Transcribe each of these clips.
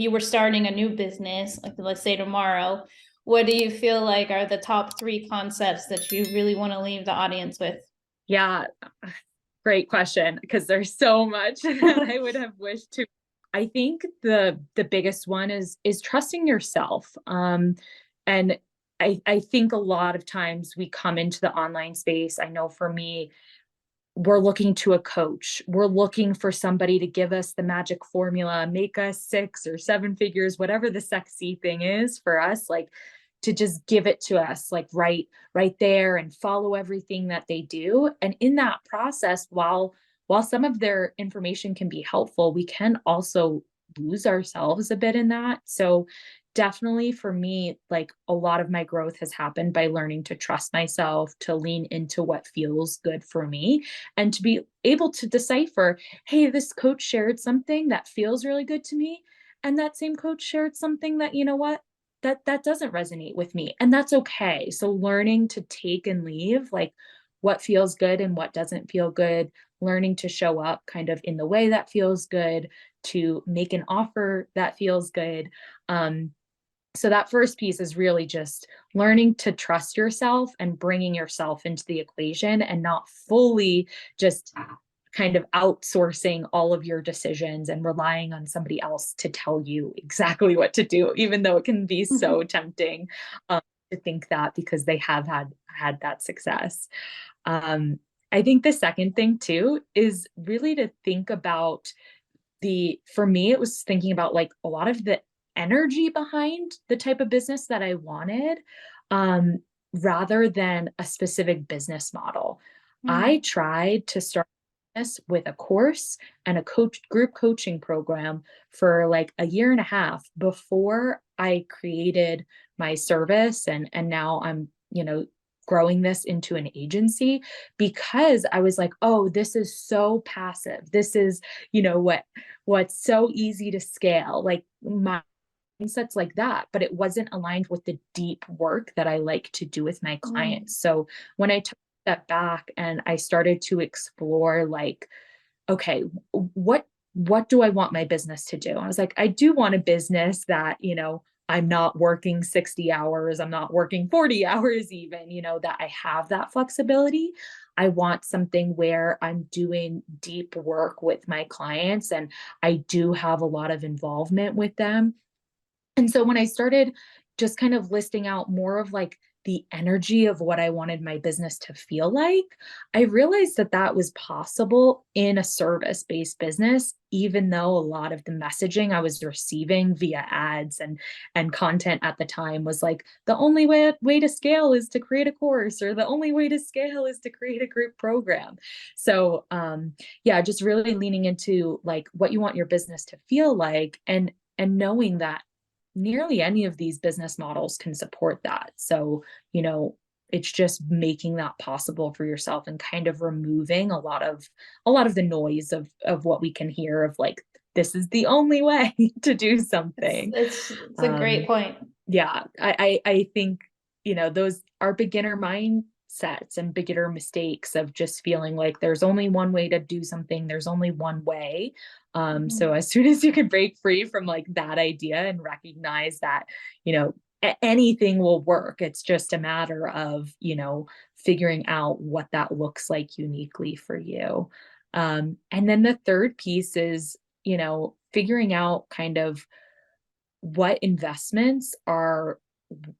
you were starting a new business, like let's say tomorrow, what do you feel like are the top 3 concepts that you really want to leave the audience with? Yeah, great question, because there's so much that I would have wished to. I think the biggest one is trusting yourself. And I think a lot of times we come into the online space. I know for me, we're looking to a coach. We're looking for somebody to give us the magic formula, make us 6 or 7 figures, whatever the sexy thing is for us, like to just give it to us, like right there, and follow everything that they do. And in that process, while some of their information can be helpful, we can also lose ourselves a bit in that. So definitely for me, like a lot of my growth has happened by learning to trust myself, to lean into what feels good for me, and to be able to decipher, hey, this coach shared something that feels really good to me, and that same coach shared something that, you know what, that doesn't resonate with me, and that's okay. So learning to take and leave, like what feels good and what doesn't feel good, learning to show up kind of in the way that feels good, to make an offer that feels good. So that first piece is really just learning to trust yourself and bringing yourself into the equation, and not fully just kind of outsourcing all of your decisions and relying on somebody else to tell you exactly what to do, even though it can be so tempting to think that, because they have had that success. Um, I think the second thing too is really to think about for me, it was thinking about like a lot of the energy behind the type of business that I wanted, um, rather than a specific business model. I Mm. tried to start this with a course and a group coaching program for like a year and a half before I created my service, and now I'm, growing this into an agency, because I was like, oh, this is so passive. This is, what's so easy to scale, like my mindsets like that, but it wasn't aligned with the deep work that I like to do with my Mm. clients. So when I took that back and I started to explore, like, okay, what do I want my business to do? I was like, I do want a business that, I'm not working 60 hours, I'm not working 40 hours even, that I have that flexibility. I want something where I'm doing deep work with my clients and I do have a lot of involvement with them. And so when I started just kind of listing out more of like the energy of what I wanted my business to feel like, I realized that that was possible in a service-based business, even though a lot of the messaging I was receiving via ads and content at the time was like, the only way to scale is to create a course, or the only way to scale is to create a group program. So yeah, just really leaning into like what you want your business to feel like, and knowing that nearly any of these business models can support that. So, it's just making that possible for yourself and kind of removing a lot of the noise of what we can hear of like, this is the only way to do It's something. it's it's a great Um, point. yeah, I think, those are beginner mindsets and beginner mistakes of just feeling like there's only one way to do something, there's only one way. So Mhm. as soon as you can break free from like that idea and recognize that, anything will work, it's just a matter of, figuring out what that looks like uniquely for you. And then the third piece is, figuring out kind of what investments are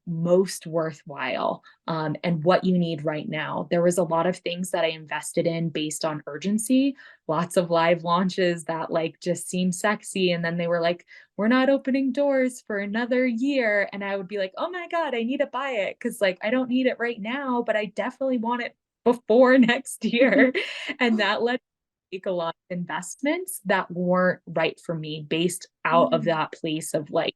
most worthwhile, and what you need right now. There was a lot of things that I invested in based on urgency, lots of live launches that like just seemed sexy. And then they were like, we're not opening doors for another year. And I would be like, oh my God, I need to buy it. Cause like I don't need it right now, but I definitely want it before next year. And that led make a lot of investments that weren't right for me based out of Mm. that place of like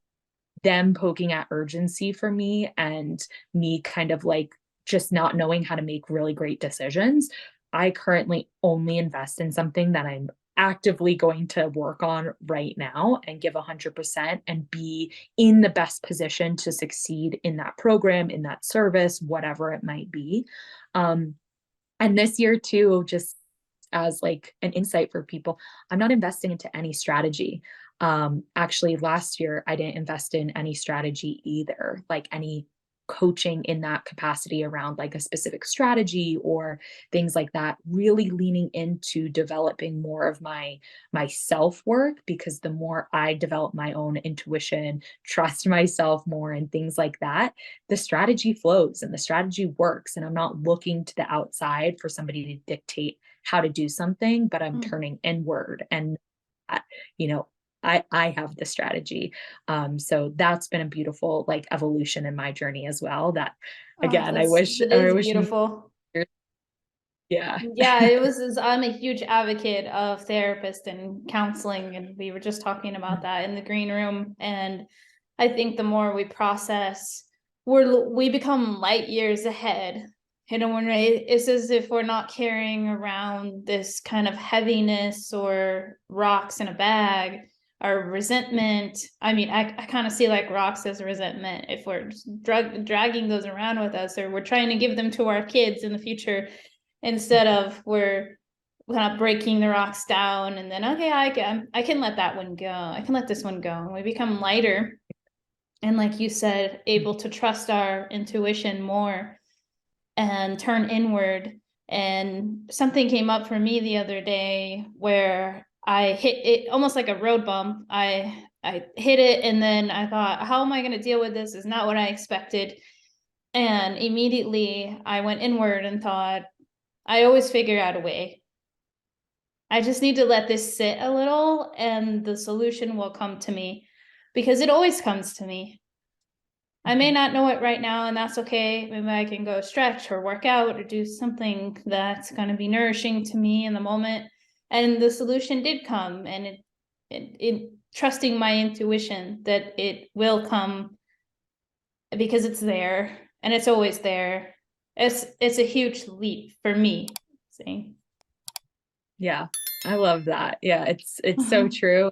them poking at urgency for me, and me kind of like just not knowing how to make really great decisions. I currently only invest in something that I'm actively going to work on right now and give 100% and be in the best position to succeed in that program, in that service, whatever it might be. Um, and this year too, just as like an insight for people, I'm not investing into any strategy. Actually, last year, I didn't invest in any strategy either, like any coaching in that capacity around like a specific strategy or things like that, really leaning into developing more of my self work, because the more I develop my own intuition, trust myself more and things like that, the strategy flows and the strategy works, and I'm not looking to the outside for somebody to dictate how to do something, but I'm Mm. turning inward and you know, I have the strategy. So that's been a beautiful like evolution in my journey as well. That Oh, again, I wish that I is wish beautiful. yeah. Yeah, it was, I'm a huge advocate of therapist and counseling, and we were just talking about that in the green room. And I think the more we process, we become light years ahead. You know, when it's as if we're not carrying around this kind of heaviness or rocks in a bag or resentment. I mean, I kind of see like rocks as resentment. If we're dragging those around with us, or we're trying to give them to our kids in the future, instead of we're kind of breaking the rocks down and then, okay, I can let that one go, I can let this one go, and we become lighter, and like you said, able to trust our intuition more and turn inward. And something came up for me the other day where I hit it almost like a road bump. I hit it, and then I thought, how am I going to deal with this? Is not what I expected. And immediately I went inward and thought, I always figure out a way. I just need to let this sit a little and the solution will come to me, because it always comes to me. I may not know it right now, and that's okay. Maybe I can go stretch or work out or do something that's going to be nourishing to me in the moment. And the solution did come, and it trusting my intuition that it will come, because it's there and it's always there. It's a huge leap for me. See? Yeah. I love that. Yeah, it's so true.